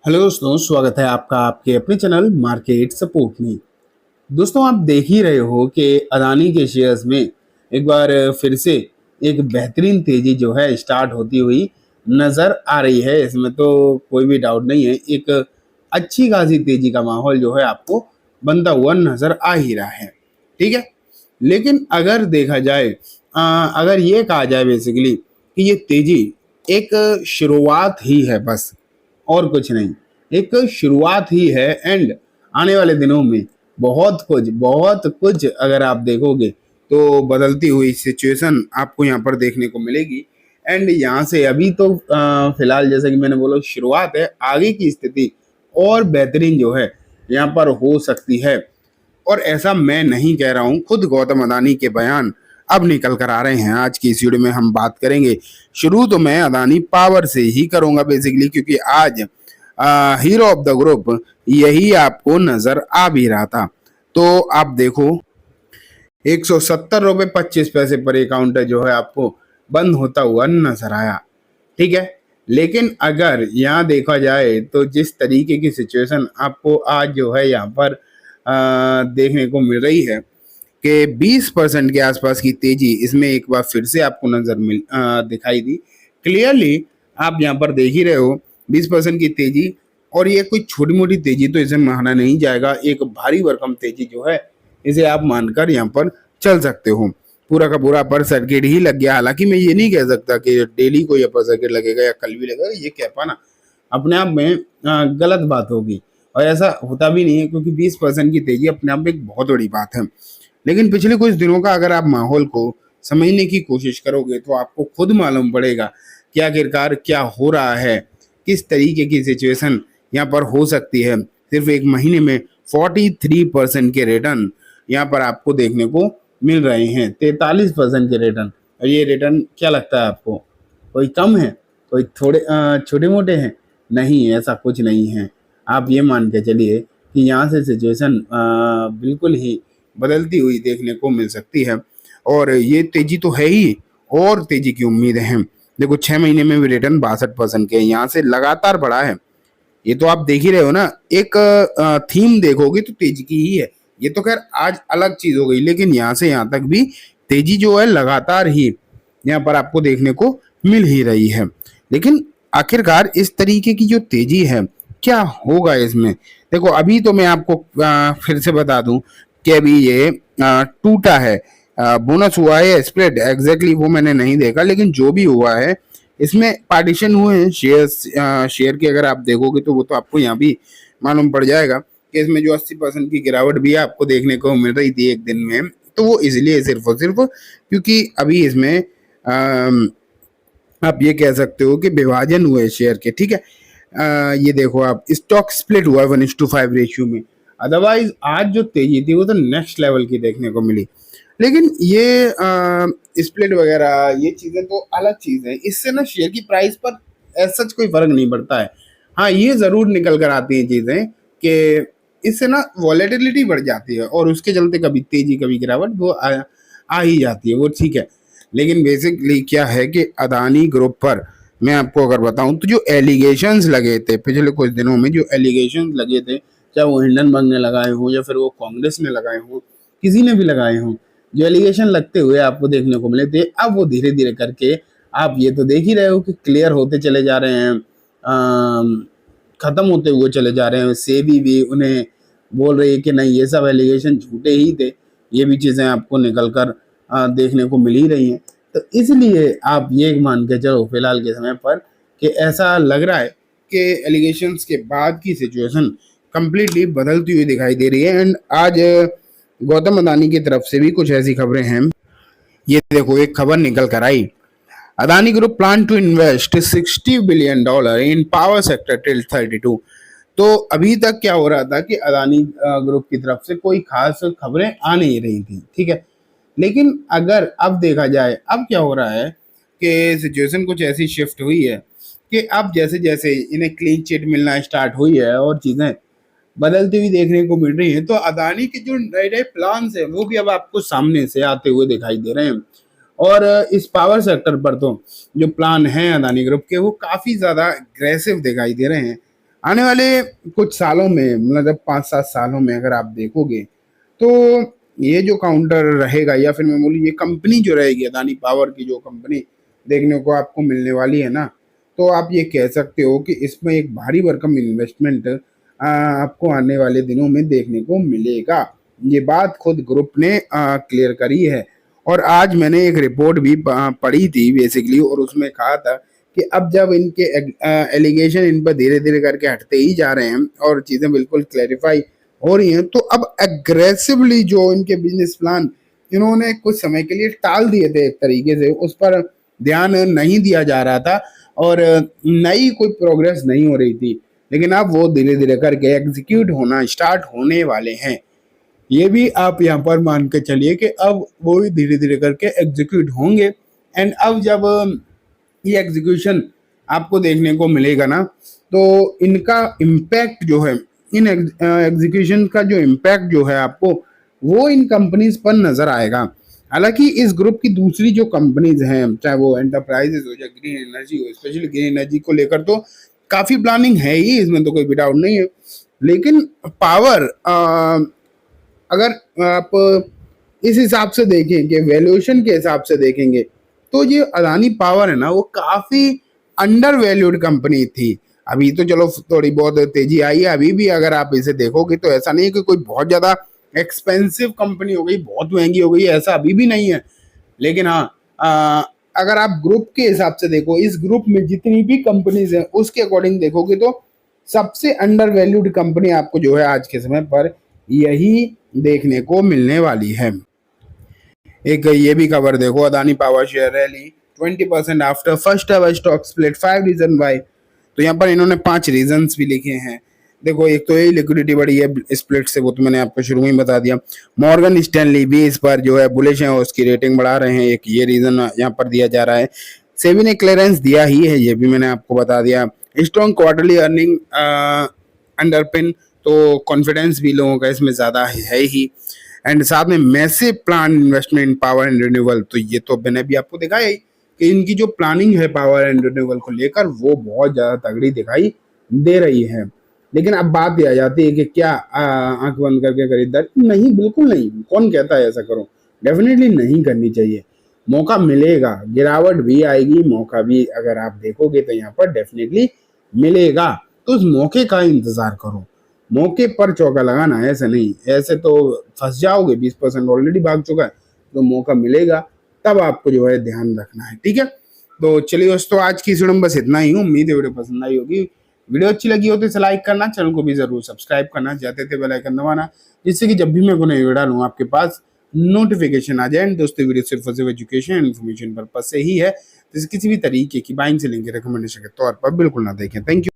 Hello दोस्तों, स्वागत है आपका आपके अपने चैनल मार्केट सपोर्ट में। दोस्तों, आप देख ही रहे हो कि अदानी के शेयर्स में एक बार फिर से एक बेहतरीन तेजी जो है स्टार्ट होती हुई नजर आ रही है। इसमें तो कोई भी डाउट नहीं है। एक अच्छी खासी तेजी का माहौल जो है आपको बनता हुआ नजर आ ही रहा है। ठीक है, लेकिन अगर देखा जाए, अगर ये कहा जाए बेसिकली कि ये तेजी एक शुरुआत ही है बस, और कुछ नहीं, एक शुरुआत ही है। एंड आने वाले दिनों में बहुत कुछ अगर आप देखोगे तो बदलती हुई सिचुएशन आपको यहाँ पर देखने को मिलेगी। एंड यहाँ से अभी तो फिलहाल जैसे कि मैंने बोला शुरुआत है, आगे की स्थिति और बेहतरीन जो है यहाँ पर हो सकती है। और ऐसा मैं नहीं कह रहा हूँ, खुद गौतम अदानी के बयान अब निकल कर आ रहे हैं। आज की इस वीडियो में हम बात करेंगे। शुरू तो मैं अदानी पावर से ही करूंगा बेसिकली, क्योंकि आज हीरो ऑफ द ग्रुप यही आपको नजर आ भी रहा था। तो आप देखो, 170 रुपये 25 पैसे पर एक काउंटर जो है आपको बंद होता हुआ नजर आया। ठीक है, लेकिन अगर यहाँ देखा जाए तो जिस तरीके की सिचुएशन आपको आज जो है यहाँ पर देखने को मिल रही है कि 20% के आसपास की तेजी इसमें एक बार फिर से आपको दिखाई दी क्लियरली। आप यहाँ पर देख ही रहे हो 20% की तेजी, और ये कोई छोटी मोटी तेजी तो इसे माना नहीं जाएगा। एक भारी भरकम तेजी जो है इसे आप मानकर यहाँ पर चल सकते हो। पूरा का पूरा अपर सर्किट ही लग गया। हालांकि मैं ये नहीं कह सकता कि डेली कोई अपर सर्किट लगेगा या कल भी लगेगा, ये कह पाना अपने आप में गलत बात होगी, और ऐसा होता भी नहीं है, क्योंकि 20% की तेजी अपने आप में एक बहुत बड़ी बात है। लेकिन पिछले कुछ दिनों का अगर आप माहौल को समझने की कोशिश करोगे तो आपको खुद मालूम पड़ेगा कि आखिरकार क्या हो रहा है, किस तरीके की सिचुएशन यहाँ पर हो सकती है। सिर्फ एक महीने में 43% के रिटर्न यहाँ पर आपको देखने को मिल रहे हैं, 43% के रिटर्न। और ये रिटर्न क्या लगता है आपको, कोई कम है, कोई थोड़े छोटे मोटे हैं? नहीं, ऐसा कुछ नहीं है। आप ये मान के चलिए कि यहाँ से सिचुएशन बिल्कुल ही बदलती हुई देखने को मिल सकती है। और ये तेजी तो है ही, और तेजी की उम्मीद है। देखो, 6 महीने में भी रिटर्न 62% के यहाँ से लगातार बढ़ा है। ये तो आप देख ही रहे हो ना। एक थीम देखोगे तो तेजी की ही है। ये तो खैर आज अलग चीज हो गई, लेकिन यहाँ से यहाँ तक भी तेजी जो है लगातार ही यहाँ पर आपको देखने को मिल ही रही है। लेकिन आखिरकार इस तरीके की जो तेजी है, क्या होगा इसमें? देखो, अभी तो मैं आपको फिर से बता दूं कि अभी ये टूटा है। बोनस हुआ है, स्प्रेड एग्जैक्टली वो मैंने नहीं देखा, लेकिन जो भी हुआ है इसमें पार्टीशन हुए हैं शेयर के। अगर आप देखोगे तो वो तो आपको यहाँ भी मालूम पड़ जाएगा कि इसमें जो 80% की गिरावट भी आपको देखने को मिल रही थी एक दिन में, तो वो इसलिए सिर्फ और सिर्फ क्योंकि अभी इसमें आप ये कह सकते हो कि विभाजन हुए शेयर के। ठीक है, ये देखो, आप स्टॉक स्प्लिट हुआ 1:5 रेशियो में। अदरवाइज आज जो तेजी थी वो तो नेक्स्ट लेवल की देखने को मिली। लेकिन ये स्प्लिट वगैरह ये चीजें तो अलग चीज है। इससे ना शेयर की प्राइस पर ऐसा कोई फर्क नहीं पड़ता है। हाँ, ये जरूर निकल कर आती हैं चीजें कि इससे ना वॉलेटिलिटी बढ़ जाती है, और उसके चलते कभी तेजी कभी गिरावट वो आ ही जाती है, वो ठीक है। लेकिन बेसिकली क्या है कि अदानी ग्रुप पर मैं आपको अगर बताऊं तो जो एलिगेशंस लगे थे पिछले कुछ दिनों में, जो एलिगेशंस लगे थे, चाहे वो हिंडनबर्ग ने लगाए हों या फिर वो कांग्रेस ने लगाए हों, किसी ने भी लगाए हों, जो एलिगेशन लगते हुए आपको देखने को मिले थे, अब वो धीरे धीरे करके आप ये तो देख ही रहे हो कि क्लियर होते चले जा रहे हैं, खत्म होते हुए चले जा रहे हैं। सेबी भी उन्हें बोल रही है कि नहीं, ये सब एलिगेशन झूठे ही थे। ये भी चीज़ें आपको निकल कर देखने को मिल ही रही हैं। तो इसलिए आप ये मान के चलो फिलहाल के समय पर कि ऐसा लग रहा है कि एलिगेशंस के बाद की सिचुएशन कंप्लीटली बदलती हुई दिखाई दे रही है। एंड आज गौतम अदानी की तरफ से भी कुछ ऐसी खबरें हैं। ये देखो, एक खबर निकल कर आई, Adani group plan to invest $60 billion in power sector till 32। तो अभी तक क्या हो रहा था कि अदानी ग्रुप की तरफ से कोई खास खबरें आ नहीं रही थी। ठीक है, लेकिन अगर अब देखा जाए, अब क्या हो रहा है कि सिचुएशन कुछ ऐसी शिफ्ट हुई है कि अब जैसे जैसे इन्हें क्लीन चिट मिलना स्टार्ट हुई है और चीजें बदलती हुई देखने को मिल रही है, तो अदानी के जो नए नए प्लान है वो भी अब आपको सामने से आते हुए दिखाई दे रहे हैं। और इस पावर सेक्टर पर तो जो प्लान है अदानी ग्रुप के, वो काफी ज्यादा अग्रेसिव दिखाई दे रहे हैं। आने वाले कुछ सालों में, मतलब 5-7 सालों में अगर आप देखोगे, तो ये जो काउंटर रहेगा, या फिर मैं बोलूँ ये कंपनी जो रहेगी, अदानी पावर की जो कंपनी देखने को आपको मिलने वाली है ना, तो आप ये कह सकते हो कि इसमें एक भारी भरकम इन्वेस्टमेंट आपको आने वाले दिनों में देखने को मिलेगा। ये बात खुद ग्रुप ने क्लियर करी है। और आज मैंने एक रिपोर्ट भी पढ़ी थी बेसिकली, और उसमें कहा था कि अब जब इनके एलिगेशन इन पर धीरे धीरे करके हटते ही जा रहे हैं और चीज़ें बिल्कुल क्लैरिफाई हो रही हैं, तो अब एग्रेसिवली जो इनके बिजनेस प्लान इन्होंने कुछ समय के लिए टाल दिए थे, एक तरीके से उस पर ध्यान नहीं दिया जा रहा था और नई कोई प्रोग्रेस नहीं हो रही थी, लेकिन अब वो धीरे धीरे करके एग्जीक्यूट होना स्टार्ट होने वाले हैं। ये भी आप यहाँ पर मान के चलिए कि अब वो भी धीरे धीरे करके एग्जीक्यूट होंगे। एंड अब जब ये एग्जीक्यूशन आपको देखने को मिलेगा ना, तो इनका इम्पैक्ट जो है, इन एग्जीक्यूशन का जो इम्पैक्ट जो है आपको, वो इन कंपनीज पर नजर आएगा। हालांकि इस ग्रुप की दूसरी जो कंपनीज हैं, चाहे वो एंटरप्राइजेज हो या ग्रीन एनर्जी हो, स्पेशली ग्रीन एनर्जी को लेकर तो काफी प्लानिंग है ही, इसमें तो कोई भी डाउट नहीं है। लेकिन पावर, अगर आप इस हिसाब से देखेंगे, वैल्यूएशन के हिसाब से देखेंगे, तो ये अदानी पावर है ना, वो काफी अंडर वैल्यूड कंपनी थी। अभी तो चलो थोड़ी बहुत तेजी आई है, अभी भी अगर आप इसे देखोगे तो ऐसा नहीं है कि कोई बहुत ज्यादा एक्सपेंसिव कंपनी हो गई, बहुत महंगी हो गई, ऐसा अभी भी नहीं है। लेकिन हाँ, अगर आप ग्रुप के हिसाब से देखो, इस ग्रुप में जितनी भी कंपनीज हैं उसके अकॉर्डिंग देखोगे, तो सबसे अंडर वैल्यूड कंपनी आपको जो है आज के समय पर यही देखने को मिलने वाली है। एक ये भी खबर देखो, Adani power share rally 20% after first ever stock split, 5 reason why. तो यहाँ पर इन्होंने 5 रीजंस भी लिखे हैं। देखो, एक तो यही लिक्विडिटी बढ़ी है स्प्लिट से, वो तो मैंने आपको शुरू में ही बता दिया। मॉर्गन स्टैनली भी इस पर जो है बुलिश है, उसकी रेटिंग बढ़ा रहे हैं, एक ये रीजन यहाँ पर दिया जा रहा है। सेबी ने क्लियरेंस दिया ही है, ये भी मैंने आपको बता दिया। स्ट्रॉन्ग क्वार्टरली अर्निंग अंडरपिन, तो कॉन्फिडेंस भी लोगों का इसमें ज्यादा है ही। एंड साथ में massive plan investment in power and renewable, तो ये तो मैंने भी आपको दिखाया ही कि इनकी जो प्लानिंग है पावर एंड रिन्यूएबल को लेकर, वो बहुत ज्यादा तगड़ी दिखाई दे रही है। लेकिन अब बात ये आ जाती है कि क्या आंख बंद करके खरीदारी? नहीं, बिल्कुल नहीं। कौन कहता है ऐसा करो? डेफिनेटली नहीं करनी चाहिए। मौका मिलेगा, गिरावट भी आएगी, मौका भी अगर आप देखोगे तो यहाँ पर डेफिनेटली मिलेगा। तो उस मौके का इंतजार करो, मौके पर चौका लगाना, ऐसे नहीं, ऐसे तो फंस जाओगे। 20% ऑलरेडी भाग चुका है, तो मौका मिलेगा तब आपको जो है ध्यान रखना है, ठीक है। तो चलिए दोस्तों, आज की इस वीडियो में बस इतना ही। उम्मीद है वीडियो पसंद आई होगी। वीडियो अच्छी लगी हो तो इसे लाइक करना, चैनल को भी जरूर सब्सक्राइब करना, जाते थे बेल आइकन दबाना, जिससे कि जब भी मैं कोई नई वीडियो डालूं आपके पास नोटिफिकेशन आ जाए। दोस्तों, वीडियो सिर्फ और सिर्फ एजुकेशन इन्फॉर्मेशन पर्पज से ही है, तो किसी भी तरीके की बाइंग से लेंगे रिकमेंडेशन के तौर पर बिल्कुल ना देखें। Thank you.